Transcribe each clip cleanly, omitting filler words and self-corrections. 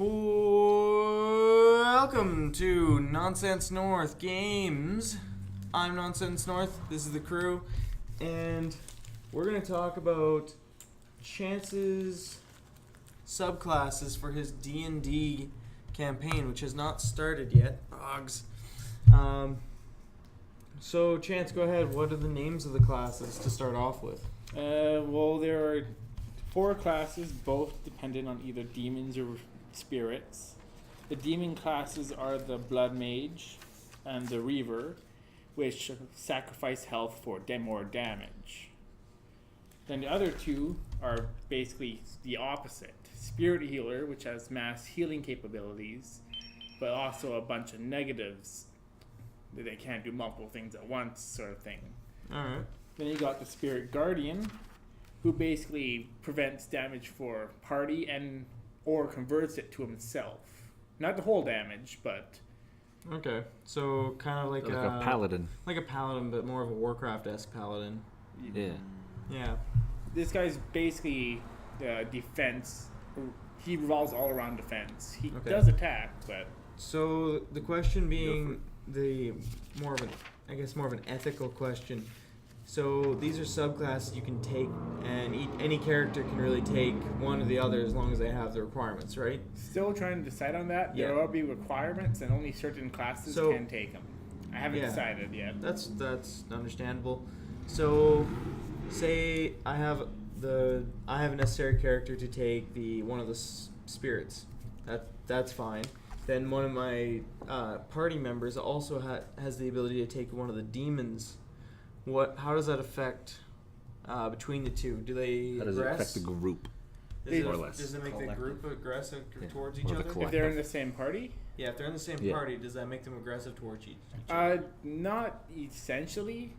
Welcome to Nonsense North Games. I'm Nonsense North. This is the crew, and we're going to talk about Chance's subclasses for his D&D campaign, which has not started yet. Dogs. So, Chance, go ahead. What are the names of the classes to start off with? Well, there are 4 classes, both dependent on either demons or spirits. The demon classes are the Blood Mage and the Reaver, which sacrifice health for more damage. Then the other 2 are basically the opposite. Spirit Healer, which has mass healing capabilities, but also a bunch of negatives that they can't do multiple things at once, sort of thing. Alright. Then you got the Spirit Guardian, who basically prevents damage for party and or converts it to himself. Not the whole damage, but... Okay, so kind of like a paladin. Like a paladin, but more of a Warcraft-esque paladin. Yeah. Yeah. This guy's basically defense. He revolves all around defense. He does attack, but... So the question being more of an ethical question. So these are subclasses you can take, and any character can really take one or the other as long as they have the requirements, right? Still trying to decide on that. Yeah. There will be requirements, and only certain classes can take them. I haven't decided yet. That's understandable. So, say I have a necessary character to take one of the spirits. That's fine. Then one of my party members also has the ability to take one of the demons. How does that affect between the two? Do they How does it affect the group? More or less. Does it make the group aggressive towards each Or the other? collective. If they're in the same party? Yeah, if they're in the same party, does that make them aggressive towards each other? Not essentially.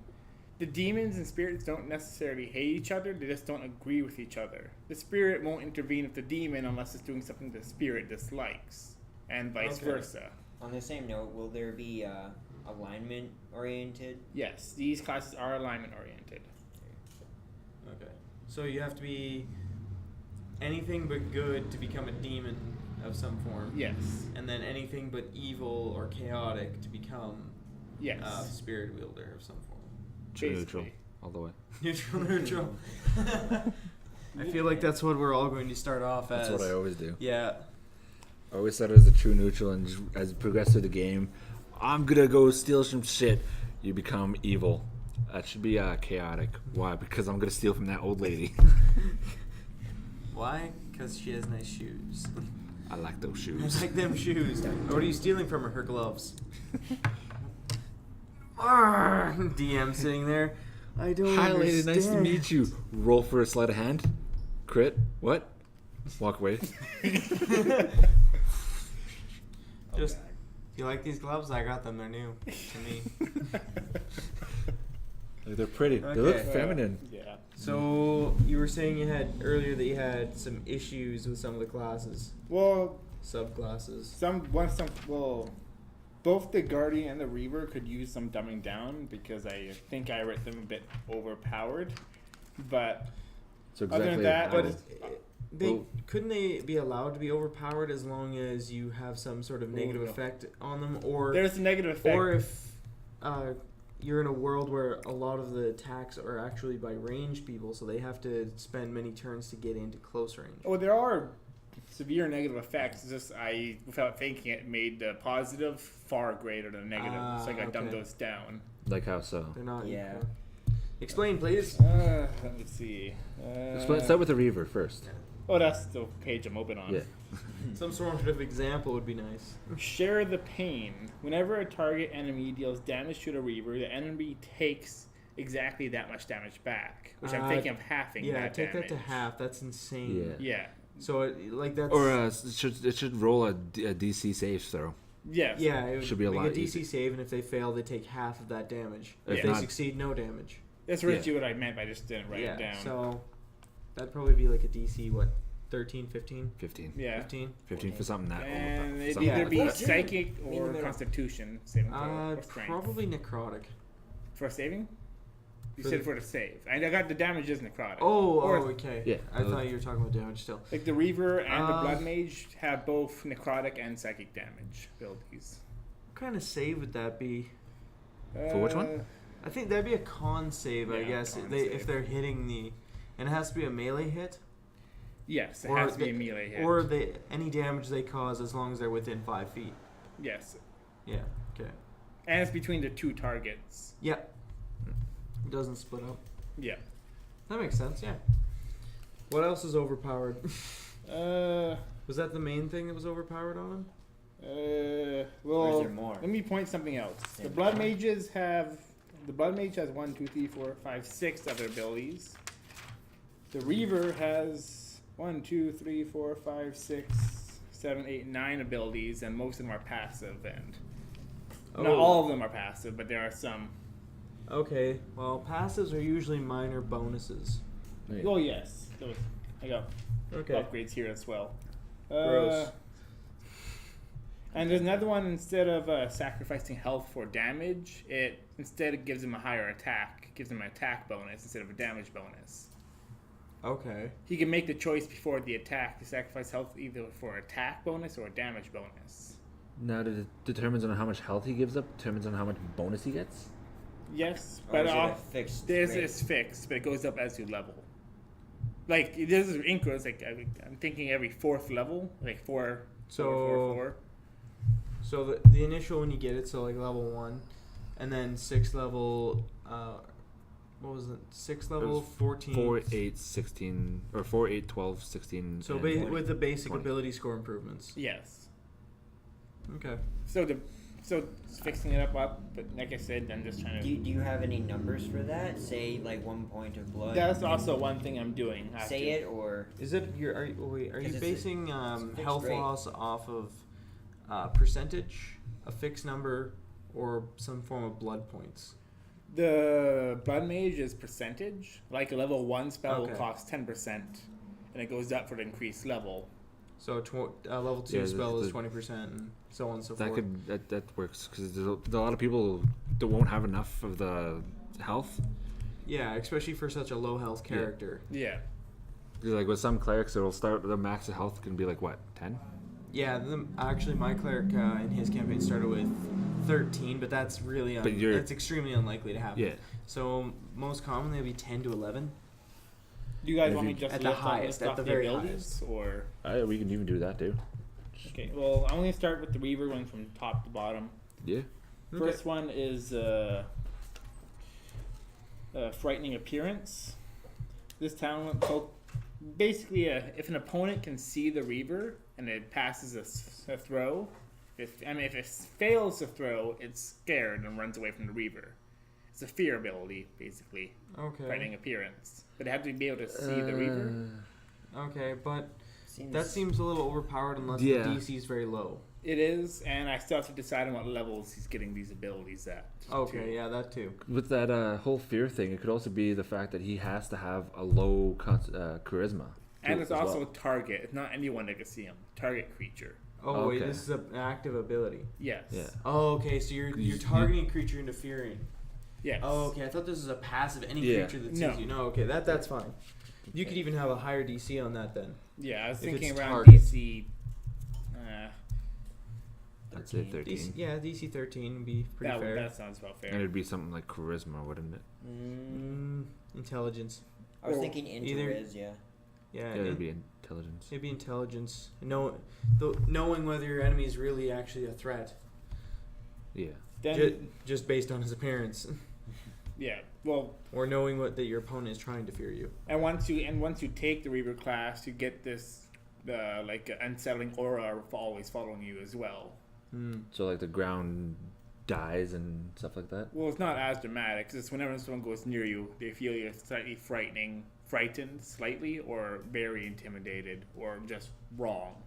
The demons and spirits don't necessarily hate each other, they just don't agree with each other. The spirit won't intervene with the demon unless it's doing something the spirit dislikes, and vice versa. On the same note, will there be alignment oriented? Yes, these classes are alignment oriented. Okay. So you have to be anything but good to become a demon of some form. Yes. And then anything but evil or chaotic to become a spirit wielder of some form. Neutral, all the way. Neutral. I feel like that's what we're all going to start off as. That's what I always do. Yeah. I always start as a true neutral, and just as you progress through the game, I'm gonna go steal some shit. You become evil. That should be chaotic. Why? Because I'm gonna steal from that old lady. Why? Because she has nice shoes. I like those I shoes. like them shoes. What are you stealing from her? Her gloves. DM sitting there. I don't Hi, lady. understand. Nice to meet you. Roll for a sleight of hand. Crit. What? Walk away. Just, you like these gloves? I got them. They're new to me. They're pretty. Okay. They look feminine. Yeah. So you were saying earlier that you had some issues with some of the classes, Well, subclasses. both the Guardian and the Reaver could use some dumbing down because I think I read them a bit overpowered. But So other than that, Couldn't they be allowed to be overpowered as long as you have some sort of negative effect on them, or there's a negative effect. or if you're in a world where a lot of the attacks are actually by ranged people, so they have to spend many turns to get into close range. Oh, there are severe negative effects. It's just without thinking it, made the positive far greater than the negative. So I got dumbed those down. Like how so? They're not. Yeah. Equal. Explain, please. Let me see. Start with the Reaver first. Oh, that's the page I'm open on. Yeah. Some sort of example would be nice. Share the pain. Whenever a target enemy deals damage to the Reaver, the enemy takes exactly that much damage back. Which I'm thinking of halving that take damage. that to half. That's insane. Yeah. So that's. Or it should roll a DC save throw. Yes. Yeah, it should be a lot DC easier. save, and if they fail, they take half of that damage. If If they not- succeed, no damage. That's really what I meant, but I just didn't write it down. So that'd probably be like a DC, 13, 15? 15. Yeah. 15? 15 for something that And old. it'd Something either like be that. psychic or middle. constitution saving throw or strength. Probably necrotic. For saving? You said for the save. I got the damage is necrotic. Okay. Yeah. I thought you were talking about damage still. Like the Reaver and the Blood Mage have both necrotic and psychic damage abilities. What kind of save would that be? For which one? I think that'd be a con save, I Yeah, guess. con If save. they're hitting the, and it has to be a melee hit, Yes, it Or has to be a the- melee hit. or any damage they cause as long as they're within 5 feet. Yes. Yeah. Okay. And it's between the two targets. Yeah. It doesn't split up. Yeah. That makes sense. Yeah. What else is overpowered? Was that the main thing that was overpowered on him? Or is Well, there more? let me point something else. The Same. Blood Mages have. The Blood Mage has 1, 2, 3, 4, 5, 6 other abilities. The Reaver has 1, 2, 3, 4, 5, 6, 7, 8, 9 abilities, and most of them are passive. And not all of them are passive, but there are some. Okay. Well, passives are usually minor bonuses. Yeah. Oh yes, those. I got Okay. upgrades here as well. Gross. And there's another one. Instead of sacrificing health for damage, it instead gives him a higher attack. It gives him an attack bonus instead of a damage bonus. Okay. He can make the choice before the attack to sacrifice health either for attack bonus or a damage bonus. Now, it determines on how much health he gives up, determines on how much bonus he gets. Yes, Or but is it a fixed this rate? is fixed, but it goes up as you level. Like this is increments. Like I'm thinking every 4th level, like 4, So 4, 4, 4. So the initial when you get it, so like level 1, and then 6th level. What was it? 6th level, It was 14. 4, 8, 16, or 4, 8, 12, 16. So and with the basic 20. ability score improvements. Yes. Okay. So fixing it up, but like I said, I'm just trying to. Do you have any numbers for that? Say like 1 point of blood. That's also one thing I'm doing. I have Say to- it or Is it are you 'Cause it's a- basing fixed health rate. loss off of percentage, a fixed number, or some form of blood points? The Blood Mage is percentage. Like a level 1 spell will Okay. cost 10%, and it goes up for the increased level. So level 2 Yeah, spell is the- 20%, and so on and so That forth. that works because there's a lot of people that won't have enough of the health. Yeah, especially for such a low health Yeah. character. Yeah. 'Cause, like with some clerics, it'll start the max of health can be like what 10. Yeah, actually, my cleric in his campaign started with 13, but that's really But you're- that's extremely unlikely to happen. Yeah. So most commonly it'd be 10 to 11. Do you guys If want me you- to just at the list off- highest, list at off the very abilities, or We can even do that too. okay? Well, I'm going to start with the Reaver, going from top to bottom. Yeah. First one is frightening appearance. This talent, so basically, if an opponent can see the Reaver and it passes a throw, if it fails to throw, it's scared and runs away from the Reaver. It's a fear ability, basically, Okay. frightening appearance. But they have to be able to see the Reaver. Okay, but seems that seems a little overpowered unless Yeah. the DC is very low. It is, and I still have to decide on what levels he's getting these abilities at. Okay, too. yeah, that too. With that whole fear thing, it could also be the fact that he has to have a low charisma. And too, it's as also well. a target. It's not anyone that can see him. Target creature. Oh wait, Okay. this is an active ability. Yes. Yeah. Oh, okay, so you're You- targeting a creature into fearing. Yes. Oh, okay. I thought this was a passive. Any Yeah. creature that sees No. you. No, okay, that's fine. You could even have a higher DC on that then. Yeah, I was If thinking it's around target. DC. I'd say 13. DC 13 would be pretty fair. That sounds about fair. And it'd be something like charisma, wouldn't it? Intelligence. I was Or thinking into either- Riz, yeah. Yeah, Yeah, it'd be intelligence. it'd be intelligence. Knowing whether your enemy is really actually a threat, Yeah. Then, just based on his appearance, yeah. Well, or knowing that your opponent is trying to fear you. and once you take the Reaver class, you get this unsettling aura always following you as well. So like the ground dies and stuff like that. Well, it's not as dramatic because it's whenever someone goes near you, they feel you're slightly frightened slightly, or very intimidated, or just wrong.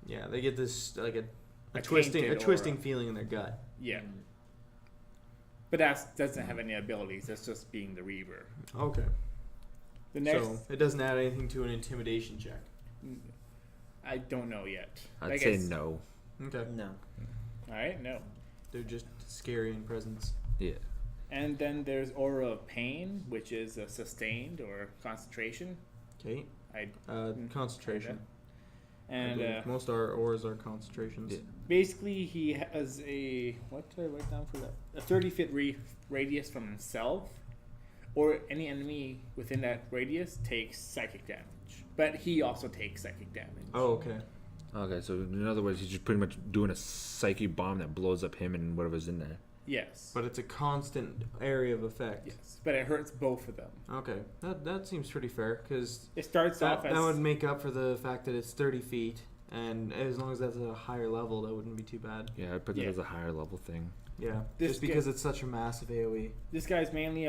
Yeah, they get this like a A twisting tainted twisting aura. feeling in their gut. Yeah. But that doesn't have any abilities. That's just being the Reaver. Okay. The next, So it doesn't add anything to an intimidation check. I don't know yet. I'd I say guess- no. Okay. No. All right, no. They're just scary in presence. Yeah. And then there's Aura of Pain, which is a sustained or concentration. Okay. I Concentration. I And believe most our ores are concentrations. Yeah. basically, he has a what did I write down for that? A 30-foot radius from himself, or any enemy within that radius takes psychic damage. But he also takes psychic damage. Oh, okay. Okay, so in other words, he's just pretty much doing a psychic bomb that blows up him and whatever's in there. Yes. But it's a constant area of effect. Yes, but it hurts both of them. Okay, that seems pretty fair because It starts off that as would make up for the fact that it's 30 feet, and as long as that's at a higher level, that wouldn't be too bad. Yeah, I'd put that as a higher level thing. Yeah, This just because it's such a massive AOE. this guy's mainly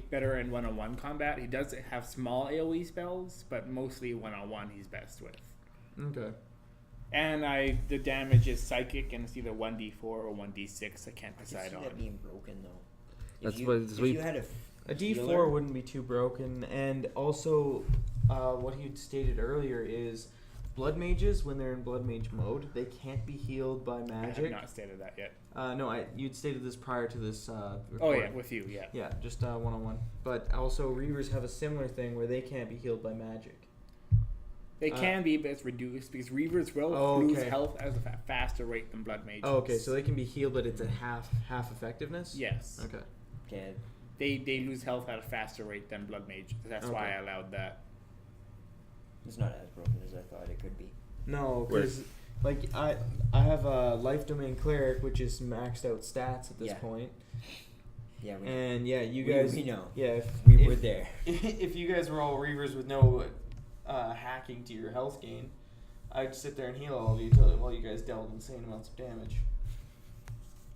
better in one-on-one combat. He does have small AOE spells, but mostly one-on-one he's best with. Okay. And the damage is psychic, and it's either 1d4 or 1d6. I can't I can decide see on. that being broken though. That's If you, what- if that's what you you- had A healer- D4 wouldn't be too broken, and also what he stated earlier is blood mages, when they're in blood mage mode, they can't be healed by I have magic. not stated that yet. No, you'd stated this prior to this Oh recording. yeah, with you, yeah. Yeah, just one-on-one. But also, Reavers have a similar thing where they can't be healed by magic. They can be, but it's reduced because Reavers will lose health at a faster rate than Blood Mages. Oh, okay, so they can be healed, but it's at half effectiveness? Yes. Okay. Okay. They lose health at a faster rate than Blood Mages. That's why I allowed that. It's not as broken as I thought it could be. No, because like I have a life domain cleric, which is maxed out stats at this Yeah. point. Yeah, we And yeah, you we- guys we know. Yeah, We were there. If you guys were all Reavers with no hacking to your health gain, I'd sit there and heal all of you while you guys dealt insane amounts of damage.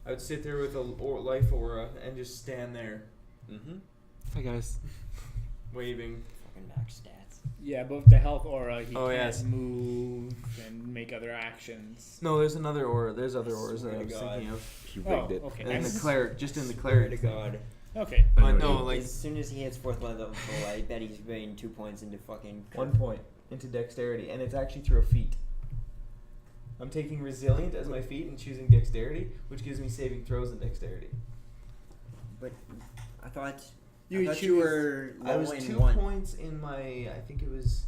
I would sit there with a life aura and just stand there Mm-hmm. Hi guys. waving. Fucking max stats. Yeah, but with the health aura, he Oh, can't yes. move and make other actions. No, there's another aura. There's other I auras that swear I to was God. thinking of. He Oh, rigged it. okay. And nice. the cleric, just in the Swear cleric. to God. Okay. I But know no, you- like As soon as he hits 4th level, I bet he's putting 2 points into fucking 1 point into dexterity, and it's actually through a feat. I'm taking resilient as my feat and choosing dexterity, which gives me saving throws and dexterity. But I thought You you choose- were low I was in 2 one. points in my, I think it was.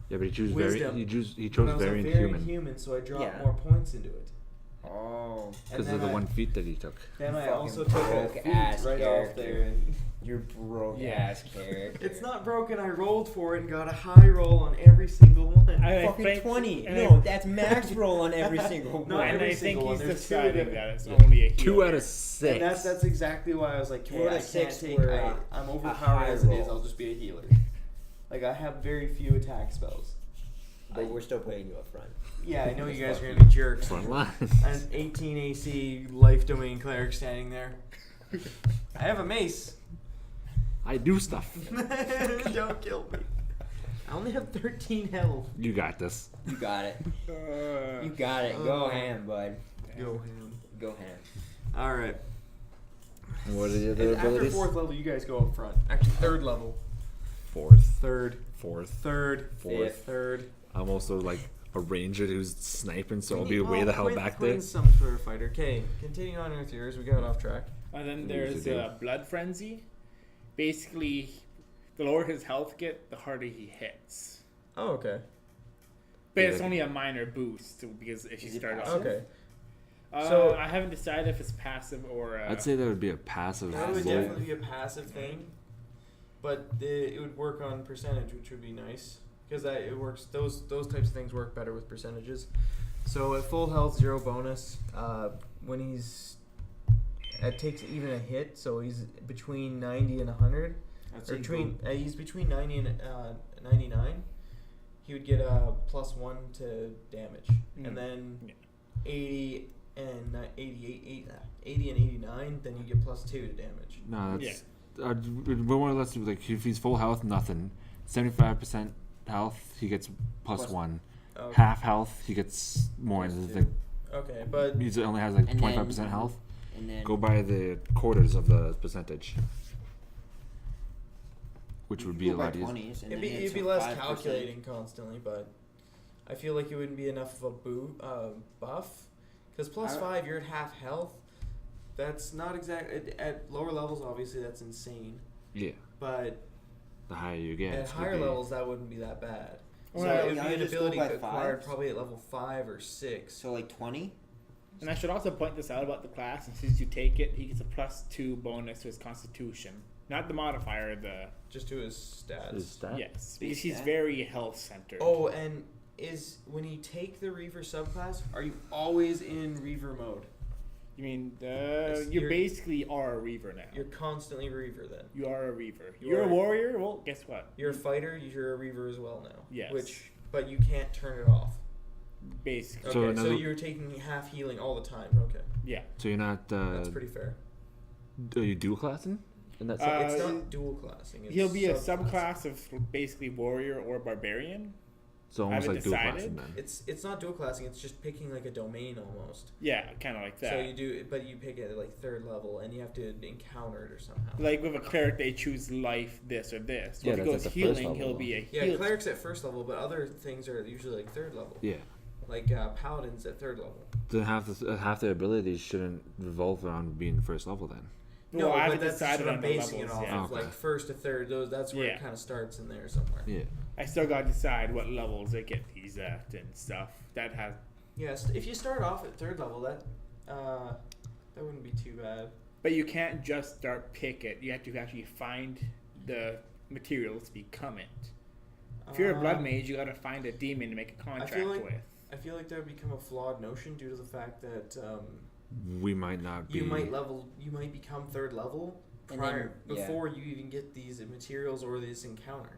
Yeah, but he chose Wisdom. he when chose I was variant a variant human human, so I dropped Yeah. more points into it. Oh, because then of the I- one feat that he took. Then I Fucking also took a broke feat ass right off character. there. And you're broke Yeah. ass character. it's not broken. I rolled for it and got a high roll on every single one. I fucking think- 20. and No, I- that's max roll on every single No, one. and every I think single one. he's There's two deciding that- that it's Yeah. only a 2 healer. out of 6. And that's exactly why I was like, 2 okay, out of I 6 can't take. were, I'm a overpowered high as it is. roll. I'll just be a healer. Like I have very few attack spells. But we're still putting you up front. Yeah, I know you guys are gonna be jerks. Front line. An 18 AC life domain cleric standing there. I have a mace. I do stuff. Don't kill me. I only have 13 health. You got this. You got it. You got it. Go Uh, ham, bud. Go ham. Go ham. All right. What are the other After abilities? 4th level, you guys go up front. Actually, 3rd level. 4th. 3rd. 4th. 3rd. 4th. 3rd. I'm also like a ranger who's sniping, so I'll be way the hell back Quinn's there. some sort of fighter. Okay, continue on with yours. We got off track. And then What there's does it do? Blood Frenzy. Basically, the lower his health get, the harder he hits. Oh, okay. But Yeah, it's like- only a minor boost because if you Is it start off. passive? Okay. So So- I haven't decided if it's passive or. I'd say that would be a passive. That would low- definitely be a passive thing, but it would work on percentage, which would be nice because it works. Those types of things work better with percentages. So at full health, 0 bonus. When it takes even a hit, so he's between 90 and 100, or he's between 90 and 99. He would get a +1 to damage, and then Yeah. 80 and 80 and 89, then you get +2 to damage. No, that's more or less like if he's full health, nothing. 75% health, he gets plus Plus- 1. Okay. Half health, he gets more. Plus It's two. like Okay, but he only has like And 25% then- health. And then Go by the quarters of the percentage, which you would could be a go by lot easier. 20s and it'd then be it's a less 5%. calculating constantly. But I feel like it wouldn't be enough of a buff, because I- +5 you're at half health. That's not exactly at lower levels. Obviously, that's insane. Yeah. But The higher you get, at it's gonna higher be- levels, that wouldn't be that bad. Well, So it would yeah, be an just go ability by acquired fives? probably at level 5 or 6. So like 20. And I should also point this out about the class. And since you take it, he gets a +2 bonus to his Constitution, not the modifier. The Just to his stats. Is that? yes, Base because he's stat. very health centered. Oh, and is when you take the Reaver subclass, are you always in Reaver mode? You mean It's- you you're- basically are a Reaver now. You're constantly Reaver then. You are a Reaver. You You're are- a warrior. Well, guess what? You're a fighter. You're a Reaver as well now. Yes. But you can't turn it off. Basically, Okay, So so, another- you're taking half healing all the time. Okay, yeah. So you're not. that's pretty fair. Are you dual classing? And that's It's Uh, not dual classing. It's He'll be a subclass of basically warrior or barbarian. so almost haven't like dual decided. classing then. It's not dual classing. It's just picking like a domain almost. Yeah, kind of like that. So you do, but you pick it at like 3rd level, and you have to encounter it or somehow. Like with a cleric, they choose life, this or this. Yeah, if he that's goes at the first healing, level, he'll though. be a Yeah, heal. cleric's at 1st level, but other things are usually like 3rd level. Yeah. Like paladins at 3rd level. Then half their abilities shouldn't revolve around being first level then. Well, I but haven't that's decided what on I'm the basing levels it off yet. of, Okay. like 1st to 3rd. That's where Yeah. it kind of starts in there somewhere. Yeah. I still got to decide what levels they get these at and stuff. That has Yes, if you start off at 3rd level, that wouldn't be too bad. But you can't just start pick it. You have to actually find the materials to become it. If you're a blood mage, you gotta find a demon to make a contract like- with. I feel like that would become a flawed notion due to the fact that We might not be. you might become 3rd level And prior then- yeah. before you even get these materials or this encounter.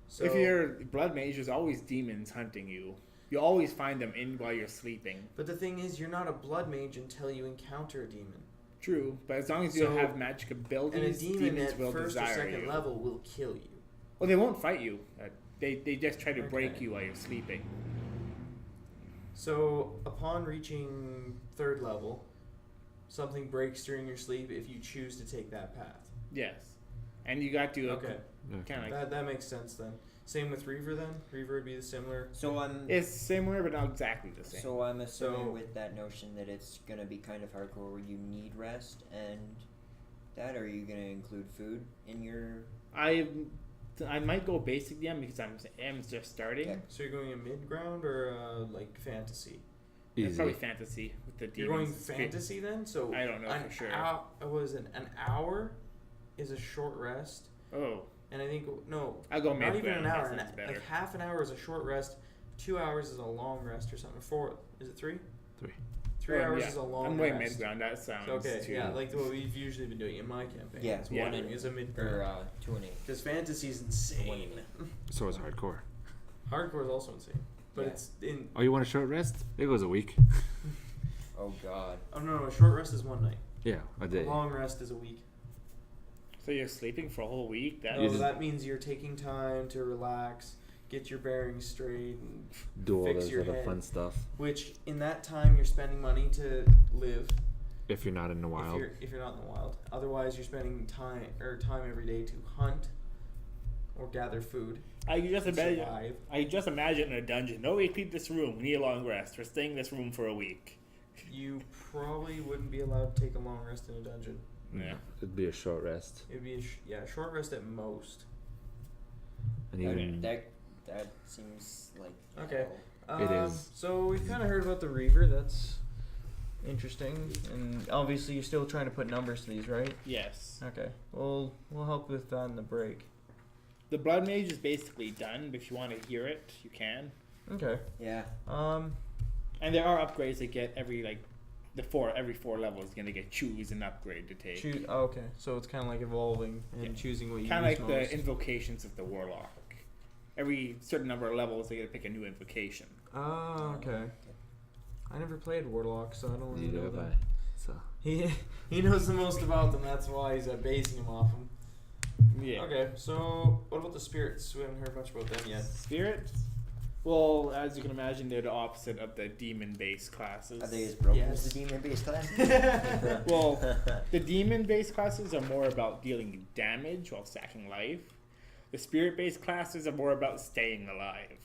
So If you're a blood mage, there's always demons hunting you. You always find them in while you're sleeping. but the thing is, you're not a blood mage until you encounter a demon, True, but as long as you So- have magic and a abilities, demon demons at will 1st or desire 2nd you. level will kill you. Well, they won't fight you. They just try to break Okay. you while you're sleeping. So upon reaching 3rd level, something breaks during your sleep if you choose to take that path. Yes, and you got to Okay, kind of like that makes sense then. Same with Reaver then. Reaver would be the similar. So I'm. it's similar but not exactly the same. So I'm assuming So- with that notion that it's gonna be kind of hardcore, where you need rest and that, or are you gonna include food in your? I might go basic DM because I'm just starting. Okay. So you're going a mid ground or like fantasy? Yeah, Easy. probably fantasy with the demons. You're going and spirits. fantasy then? So I don't know for sure. Was it an hour? Is a short rest, Oh, and I think no, I'll go not mid even an ground. hour. That sounds better. Like half an hour is a short rest. 2 hours is a long rest or something. 4 is it 3? 3. 3 Oh, hours yeah. is a long I'm way rest. mid ground. That sounds Okay, too. yeah, like what we've usually been doing in my campaign. Yeah, is yeah. one is a mid Or ground. 2 and 8. Because fantasy's insane. So is hardcore. Hardcore is also insane, but Yeah. it's in. Oh, you want a short rest? It goes a week. Oh God. Oh no, a short rest is 1 night. Yeah, a A day. long rest is a week. So you're sleeping for a whole week? That No, You just- that means you're taking time to relax, get your bearings straight, and Do all fix this your other head. fun stuff. which in that time you're spending money to live. If you're not in the wild. If you're not in the wild, otherwise you're spending time every day to hunt or gather food. I just to imagine. survive. I just imagine in a dungeon. No, we clean this room. We need a long rest. We're staying in this room for a week. You probably wouldn't be allowed to take a long rest in a dungeon. Yeah. It'd be a short rest. It'd be a short rest at most. And Okay. even That seems like Okay. hell. It is. So we've kind of heard about the Reaver. That's interesting, and obviously you're still trying to put numbers to these, right? Yes. Okay. We'll help with that in the break. The blood mage is basically done. But if you want to hear it, you can. Okay. Yeah. And there are upgrades that get every every 4 levels. You're gonna get choose an upgrade to take. Choose. Oh, okay. So it's kind of like evolving and Yeah. choosing what you Kind of use like most. the invocations of the warlock. Every certain number of levels, they get to pick a new invocation. Oh, okay. I never played Warlock, so I don't really neither know have them. I. So He knows the most about them. That's why he's basing them off them. Yeah. Okay. So what about the spirits? We haven't heard much about them yet. Spirits. Well, as you can imagine, they're the opposite of the demon-based classes. Are they as broken Yes. as the demon-based class? Well, the demon-based classes are more about dealing you damage while stacking life. The spirit-based classes are more about staying alive.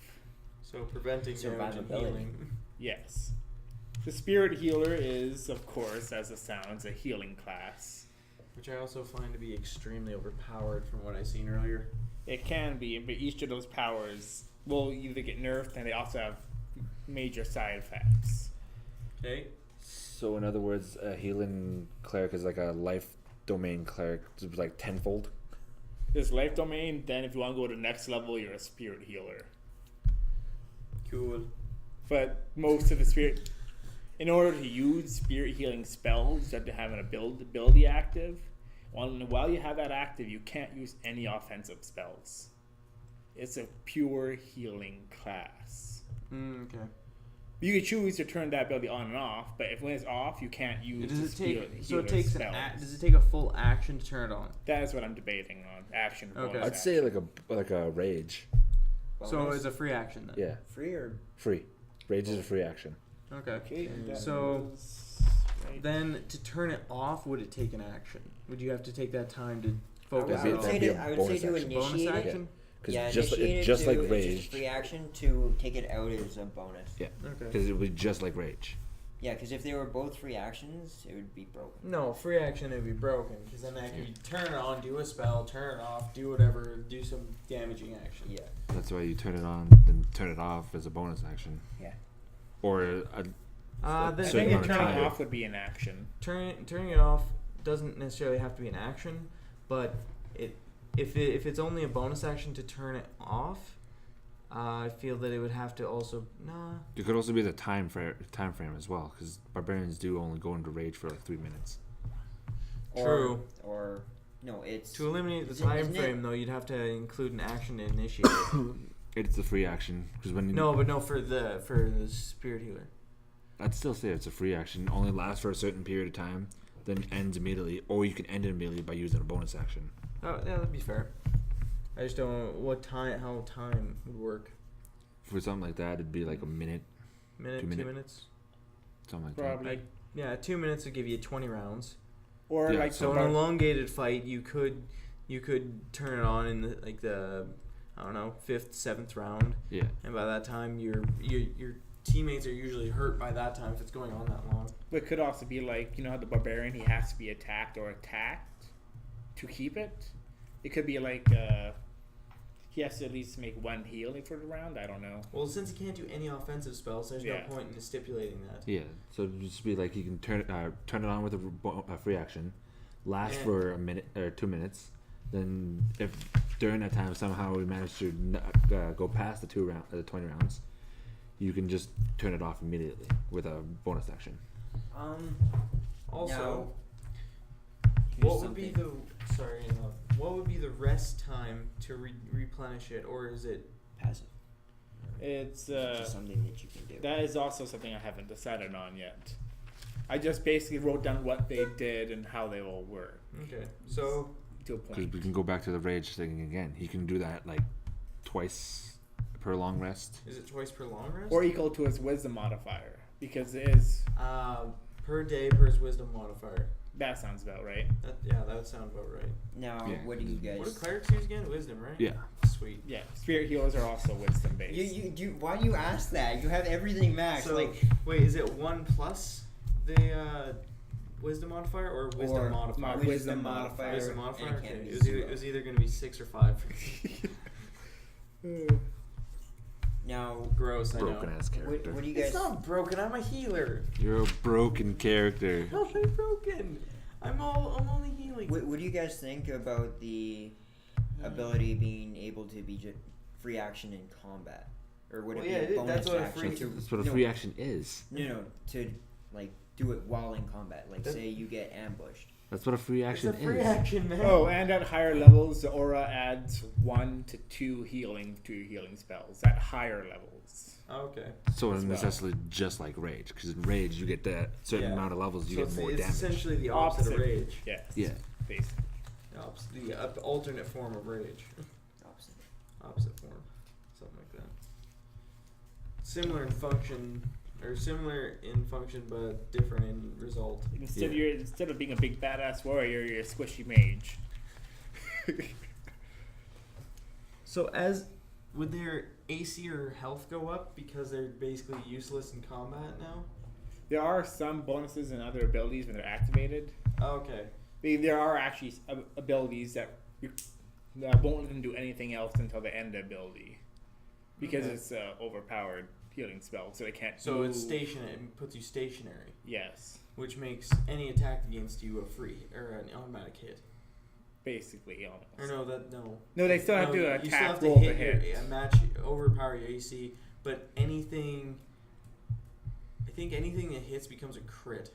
So preventing damage and Survivability. healing. Yes. The spirit healer is, of course, as it sounds, a healing class. Which I also find to be extremely overpowered from what I've seen earlier. It can be, but each of those powers will either get nerfed and they also have major side effects. Okay. So in other words, a healing cleric is like a life domain cleric, it's like tenfold. There's life domain, then if you want to go to the next level, you're a spirit healer. Cool. But most of the spirit, in order to use spirit healing spells, you have to have an ability active. While you have that active, you can't use any offensive spells. It's a pure healing class. Okay. You can choose to turn that ability on and off, but if when it's off, you can't use Does it take? So it healer takes. spells. Does it take a full action to turn it on? That is what I'm debating on. Action. Okay. bonus I'd say action. like a rage. So Bonus? it's a free action then. Yeah, Free or free. Rage is a free action. Okay. Okay. that So was right. then to turn it off, would it take an action? Would you have to take that time to focus That'd it be- on? that'd be a I would bonus say to action. Bonus initiate it. action? Because Yeah, just initiate it just to, like it's rage. just free action to take it out is a bonus. Yeah, Okay. because it would be just like rage. Yeah, because if they were both free actions, it would be broken. No, free action would be broken because then I could turn it on, do a spell, turn it off, do whatever, do some damaging action. Yeah. That's why you turn it on, then turn it off as a bonus action. Yeah. Or a Then I certain think amount of turning time. off would be an action. turning it off doesn't necessarily have to be an action, but if it's only a bonus action to turn it off, I feel that it would have to also it could also be the time frame as well, because barbarians do only go into rage for like 3 minutes. True. Or no, it's To eliminate the Isn't- time isn't it- frame though, you'd have to include an action to initiate it. It's a free action because when No, for the spirit healer. I'd still say it's a free action. Only lasts for a certain period of time, then ends immediately, or you can end it immediately by using a bonus action. Oh yeah, that'd be fair. I just don't know how time would work. For something like that, it'd be like a minute, Minute, 2 2 minute. minutes. something like Probably. Yeah, 2 minutes would give you 20 rounds. Or Yeah, like So the an elongated fight, you could turn it on in the I don't know 5th, 7th round, that. Yeah. and by that time your teammates are usually hurt by that time if it's going on that long. But it could also be like, you know how the barbarian, he has to be attacked or attacked to keep it? It could be like, he has to at least make one healing for the round. I don't know. Well, since he can't do any offensive spells, there's Yeah. no point in stipulating that. Yeah. So it'd just be like you can turn it on with a free action, last And- for a minute or 2 minutes. Then if during that time somehow we manage to go past the 20 rounds, you can just turn it off immediately with a bonus action. Also, here's what would be something. what would be the rest time to replenish it, or is it? Passive? It's, It's just something that you can do. that is also something I haven't decided on yet. I just basically wrote down what they did and how they will work Okay, so to a Because point. we can go back to the rage thing again. He can do that like twice per long rest. is it twice per long rest? Or equal to his wisdom modifier. Because it is, per day per his wisdom modifier. that sounds about right. That would sound about right. Now, Yeah. what do you guys? What do clerics use again? Wisdom, right? Yeah. Sweet. Yeah, spirit healers are also wisdom based. You why do you ask that? You have everything maxed. So like wait, is it 1 plus the wisdom modifier or wisdom Or modifier? wisdom modifier. Wisdom and modifier. it can't Okay. be It zero. was either going to be 6 or 5. now, Gross. I Broken know. ass character. what do you guys? It's not broken. I'm a healer. You're a broken character. How am I broken? I'm only healing. What do you guys think about the ability being able to be free action in combat, or would Well, it yeah, be a bonus that's what a action free- to? That's what a no, free action is. No, to like do it while in combat. Like That- say you get ambushed. That's what a free It's action a free is. action, man. Oh, and at higher levels, the aura adds 1 to 2 healing to your healing spells at higher levels. Okay. So as it's well. necessarily just like rage, because in rage you get that certain Yeah. amount of levels, you So get it's, more it's damage. essentially the opposite of rage. Yes. Yeah. Basically. The alternate form of rage. Opposite. Opposite form. Something like that. Similar in function, but different in result. Instead of being a big badass warrior, you're a squishy mage. So would their AC or health go up because they're basically useless in combat now? There are some bonuses and other abilities when they're activated. Okay. There are actually abilities that won't let them do anything else until the end of the ability. Because Okay. it's overpowered healing spell, so they can't So move. it's stationary. It puts you stationary, Yes. which makes any attack against you a free or an automatic hit. Basically, almost. Or no. No, they still have to you attack still have to roll to hit hit. your, match overpower your AC, but anything. I think anything that hits becomes a crit.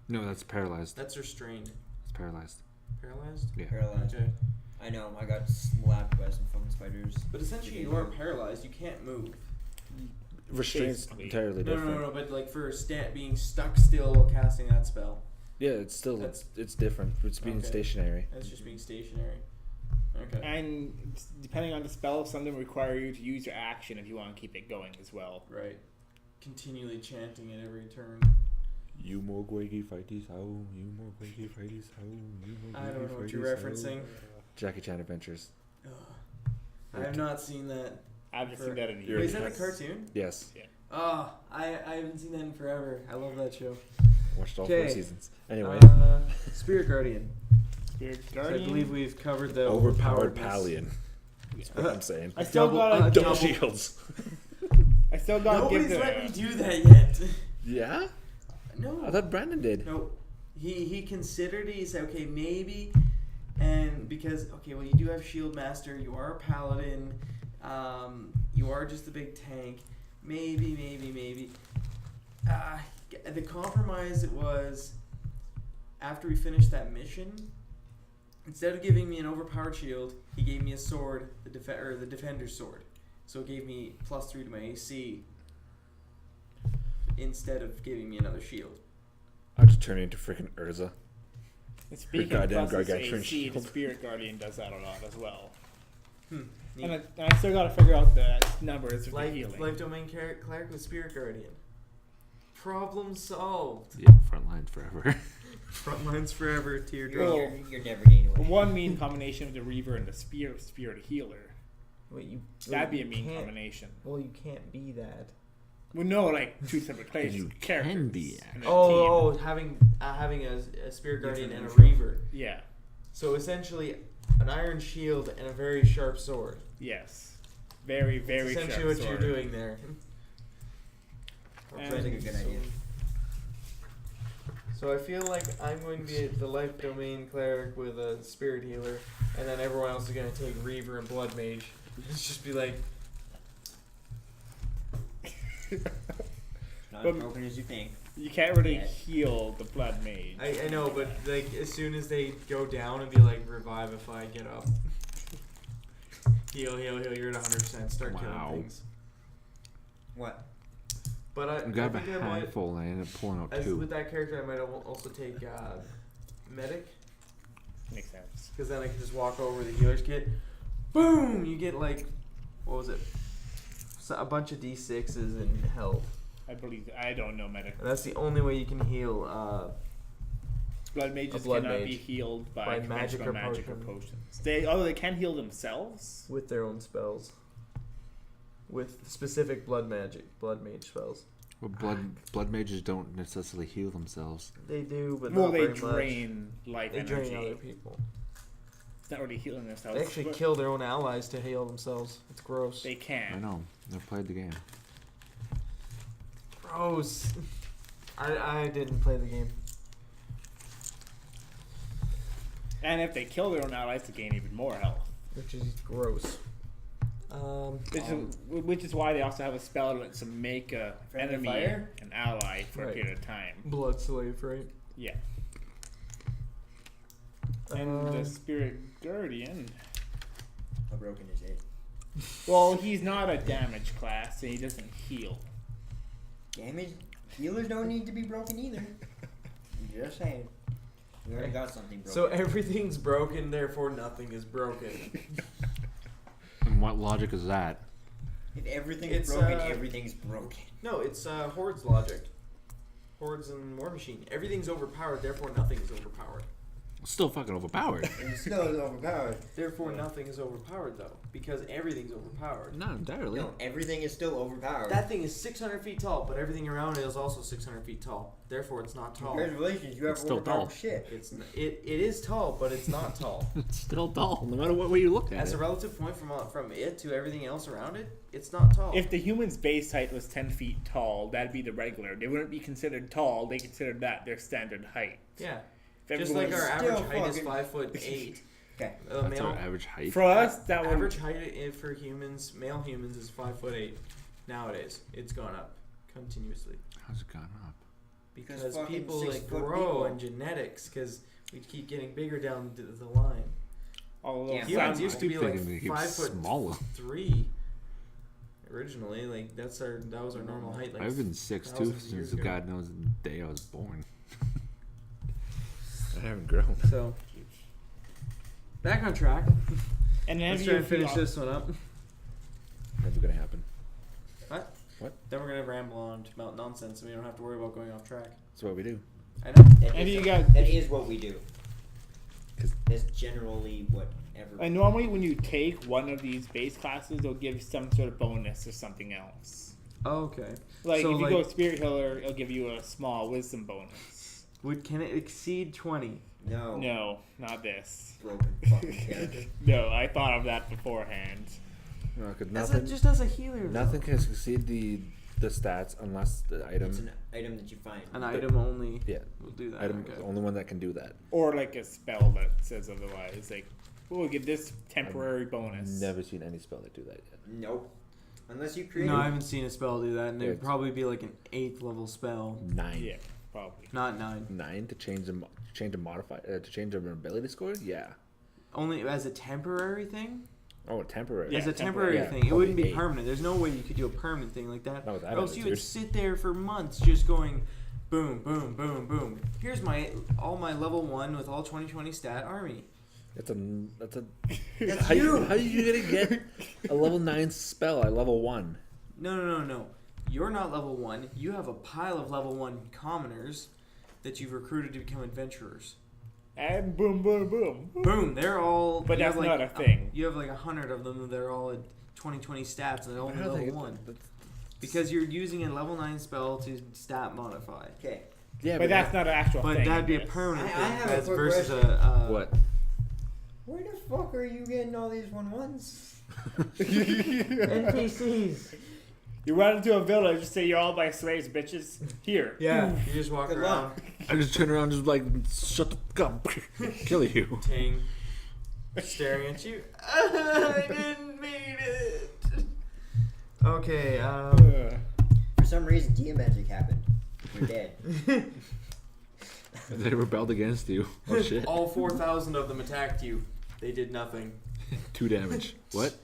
No, that's paralyzed. That's restrained. It's paralyzed. Paralyzed. Yeah. Paralyzed. Okay. I know. I got slapped by some fucking spiders. But essentially, you are paralyzed. You can't move. Restraint's Basically. entirely different. No. But like for being stuck still casting that spell, Yeah, it's still it's different. It's being Okay. stationary. that's just being stationary. Okay. And depending on the spell, some of them require you to use your action if you want to keep it going as well. Right. Continually chanting at every turn. You more Gwaggy fighties how, you more Gwaggy fighties how, you more I don't know what Gwaggy you're fighties referencing. how. Jackie Chan Adventures. Ugh. I have not seen that. I haven't seen that in Wait, years. is that a cartoon? Yes. Oh, I haven't seen that in forever. I love that show. Watched all Okay. 4 seasons. Anyway. Spirit Guardian. Spirit So Guardian. I believe we've covered the Overpowered overpoweredness. Palian. That's what I'm saying. I still gotta Double shields. I still gotta Nobody's give let me the. do that yet. Yeah? No. I thought Brandon did. No. He considered it. He said, okay, maybe, and because well, you do have Shield Master. You are a paladin. You are just a big tank. Maybe. The compromise was after we finished that mission. Instead of giving me an overpowered shield, he gave me a sword, the defender's sword. So it gave me +3 to my AC instead of giving me another shield. I'll just turn into freaking Urza. Speaking Her of goddamn pluses gargantuan AC, the shield. Spirit Guardian does that a lot as well. Neat. And I still gotta figure out the numbers of the healing. Life Domain Cleric with Spirit Guardian. Problem solved. Yeah, front lines forever. Front lines forever, You're, teardrop. you're never getting away. One mean combination of the Reaver and the Spirit Healer. Wait, That'd be a mean combination. Well, you can't be that. Well, no, like 2 separate players. You characters can be, in a team. Oh, having a Spirit Guardian and a Different Reaver. Yeah. So essentially, an iron shield and a very sharp sword. Yes. Very, very That's essentially sharp what sword. you're doing there. And- Sounds like a good idea. So I feel like I'm going to be the Life Domain Cleric with a Spirit Healer, and then everyone else is going to take Reaver and Blood Mage. It's just be like, Not But- as broken as you think. You can't really Yeah. heal the Blood Mage. I know, but like as soon as they go down, and be like, revive if I get up. Heal, you're at 100%. Start Wow. killing things. What? But I Grab a think I might, handful and I ended up pulling out as 2. with that character, I might also take Medic, Makes sense. because then I can just walk over the healer's kit. Boom! You get like, what was it? A bunch of D6s in health. I don't know medic. And that's the only way you can heal. Blood mages blood cannot mage. be healed by, By magic conventional or magic or potion. potions. They can heal themselves. With their own spells. With specific blood mage spells. Well, blood mages don't necessarily heal themselves. They do, but Well, not they very drain life much. They energy. drain other people. It's not really healing themselves. They actually but kill their own allies to heal themselves. It's gross. They can. I know. I've played the game. Gross. I didn't play the game. And if they kill their own allies, they gain even more health. Which is gross. Which is why they also have a spell that lets them make a Friendly enemy fire? an ally for a Right. period of time. Blood slave, right? Yeah. And the Spirit Guardian. How broken is it? Well, he's not a damage class, and he doesn't heal. Damage healers don't need to be broken either. Just saying. We already got something broken. So everything's broken, therefore nothing is broken. And what logic is that? if everything's it's, broken, everything's broken. No, it's Horde's logic. Hordes and War Machine. Everything's overpowered, therefore nothing is overpowered. Still fucking overpowered. It's still overpowered. Therefore, nothing is overpowered though, because everything's overpowered. Not entirely. No, everything is still overpowered. That thing is 600 feet tall, but everything around it is also 600 feet tall. Therefore, it's not tall. Congratulations, you have It's still overpowered tall. shit. It is tall, but it's not tall. It's still tall, no matter what way you look at As it. a relative point from it to everything else around it, it's not tall. If the human's base height was 10 feet tall, that'd be the regular. They wouldn't be considered tall. They considered that their standard height. yeah, If just everyone like our was- Still average height is fucking- 5'8". Okay. That's Male our average height. For us, that would average height for humans, male humans, is 5'8". Nowadays, it's gone up continuously How's it gone up? because fucking people 6 like foot grow people. and genetics. Because we keep getting bigger down the line. all of Yeah, those Humans sound- used to be like Thinking they keep 5'3" smaller. originally. Like that was our normal height. Like I've been 6'2" thousands of years since ago. God knows the day I was born. I haven't grown. So back on track. And then Let's if try you and finish feel- this one up. Never gonna happen. Then we're gonna ramble on about nonsense, and we don't have to worry about going off track. That's what we do. I know. And you got- That is what we do. 'Cause- That's generally whatever. And normally when you take one of these base classes, they'll give you some sort of bonus or something else. Oh, okay. Like So, if you like- go Spirit Healer, it'll give you a small wisdom bonus. Can it exceed 20? No. No, not this. Broken fucking character. No, I thought of that beforehand. No, 'cause That's nothing. just as a healer. though. Nothing can succeed the stats unless the item. It's an item that you find. An item only. Yeah, Will do that. item okay. the only one that can do that. Or like a spell that says otherwise. Like, we'll get this temporary bonus. Never seen any spell that do that yet. Nope. Unless you create. No, I haven't seen a spell do that, and it'd It's- probably be like an 8th level spell, 9. Yeah, probably. not 9. 9 to change a modify to change an ability score. Yeah. Only as a temporary thing. Oh, temporary. Yeah, as a temporary, temporary yeah, thing, it wouldn't be probably 8. permanent. There's no way you could do a permanent thing like that. Not with that Or else you would attitude. sit there for months just going, boom, boom, boom, boom. Here's all my level 1 with all 20/20 stat army. That's a. That's how you. How are you gonna get a level 9 spell at level 1? No. You're not level 1. You have a pile of level 1 commoners that you've recruited to become adventurers. And boom, boom, boom. Boom, they're all. But you that's have not a thing. You have like 100 of them, and they're all at 20/20 stats, and they're only How do they level get 1. that? Because you're using a level 9 spell to stat modify. Okay. Yeah, But that's not an actual But thing. that'd be a Yes. permanent I thing have a as quick versus question. what? Where the fuck are you getting all these 1/1s? NPCs. You run into a village, say you're all my slaves, bitches. Here. Yeah, you just walk Good around, luck. I just turn around, just like shut the fuck up, kill you. ting, staring at you. I didn't mean it. Okay. For some reason, Magic happened. You're dead. They rebelled against you. Oh shit! All 4,000 of them attacked you. They did nothing. 2 damage. What?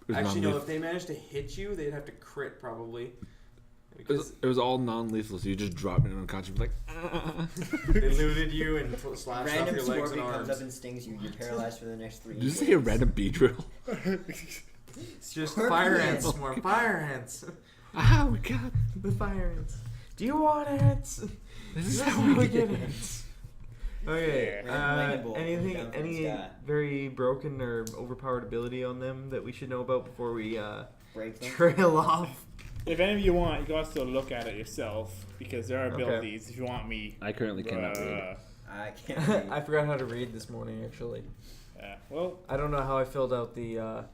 It was Actually, no. non-lethal. If they managed to hit you, they'd have to crit probably. It was all non-lethal, so you just drop it unconscious, like. They looted you and slashed off Random your legs and scorpion comes arms. up and stings you. You're paralyzed for the next 3 Did you days. say a random bee drill? It's just Scorpion. fire ants, more fire ants. Ah, we got. The fire ants. Do you want ants? This is That's how how we get get ants. Okay. Lightning bolt Anything? down from the Any sky. very broken or overpowered ability on them that we should know about before we Break them. trail off? If any of you want, you can also look at it yourself because there are Okay. abilities. If you want me, I currently cannot read. I can't read. I forgot how to read this morning. Actually, well, I don't know how I filled out the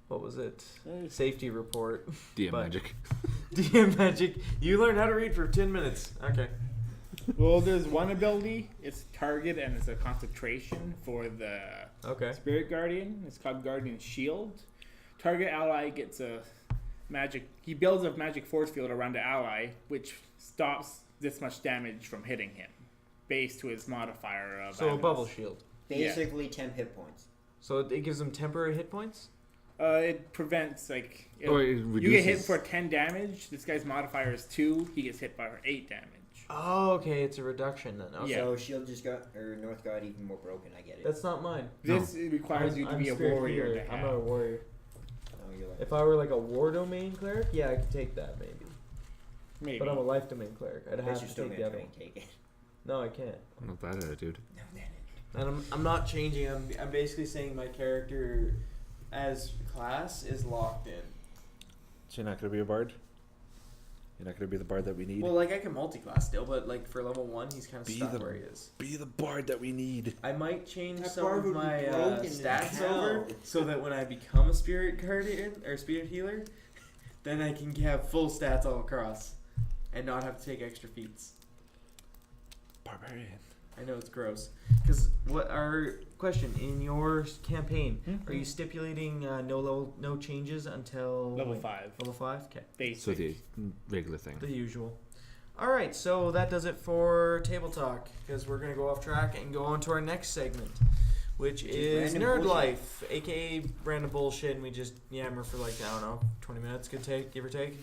what was it? Safety report. DM but- magic. DM magic. You learned how to read for 10 minutes. Okay. well, there's one ability. It's target and it's a concentration for the Okay. Spirit Guardian. It's called Guardian Shield. Target ally gets a magic. He builds a magic force field around the ally, which stops this much damage from hitting him, based to his modifier of. So a animals. bubble shield. Basically 10 hit points. So it gives them temporary hit points. It prevents like Or it you get hit reduces- for 10 damage. This guy's modifier is 2. He gets hit by 8 damage. Oh, okay. It's a reduction then. Okay. Yeah. So Shield just got, or North got even more broken. I get it. That's not mine. This requires you to I'm be a spirit warrior healer. to I'm have. not a warrior. Oh, you're like, If I were like a war domain cleric, yeah, I could take that maybe. Maybe. But I'm a life domain cleric. I'd I bet have you're to still take the gonna other try one. and take it. No, I can't. Not that attitude. No, then And I'm not changing. I'm basically saying my character as class is locked in. So you're not gonna be a bard. You're not gonna be the bard that we need. Well, like I can multi-class still, but like for level 1, he's kind of stuck where he is. Be the bard that we need. I might change That some bard of would be my broken as stats hell. over so that when I become a spirit guardian or spirit healer, then I can have full stats all across and not have to take extra feats. Barbarian. I know it's gross. Because what our question in your campaign? Mhm. Are you stipulating no changes until Level 5. Level 5. Okay, Basic. So the regular thing. the usual. All right, so that does it for table talk because we're gonna go off track and go on to our next segment, which is random Nerd bullshit. Life, aka random bullshit, and we just yammer for like I don't know 20 minutes, give or take.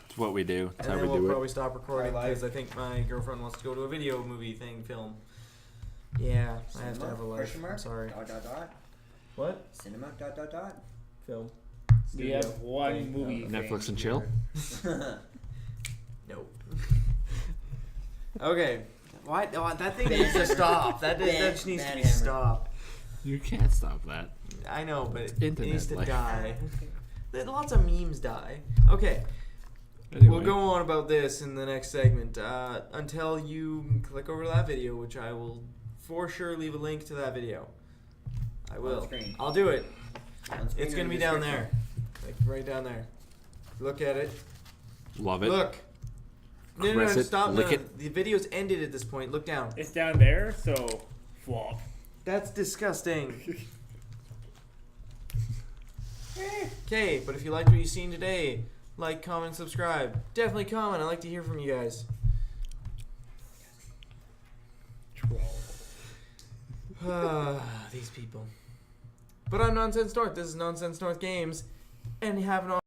It's what we do. It's And how then we we'll do probably it. stop recording Our life. because I think my girlfriend wants to go to a video movie film. Yeah, I have to Cinema? have a life. Question I'm mark? sorry. Dot dot dot. What? Cinema. Dot dot dot. Film. We have Studio. one Thing. movie. Netflix thing and chill. here. Nope. Okay. Why? Oh, that thing needs to stop. That just needs to be Banhammer. stopped. You can't stop that. I know, but it Internet needs to life. die. Lots of memes die. Okay. Anyway, We'll go on about this in the next segment until you click over to that video, which I will for sure leave a link to that video. I will. screen. I'll do it. On screen It's or gonna be in down description? there, like right down there. Look at it. love it. Look. No, Caress it, stop. lick No. it. The video's ended at this point. Look down. It's down there, so flop. That's disgusting. Okay, but if you liked what you've seen today, like, comment, subscribe. Definitely comment. I'd like to hear from you guys. These people. But I'm Nonsense North. This is Nonsense North Games. And you have an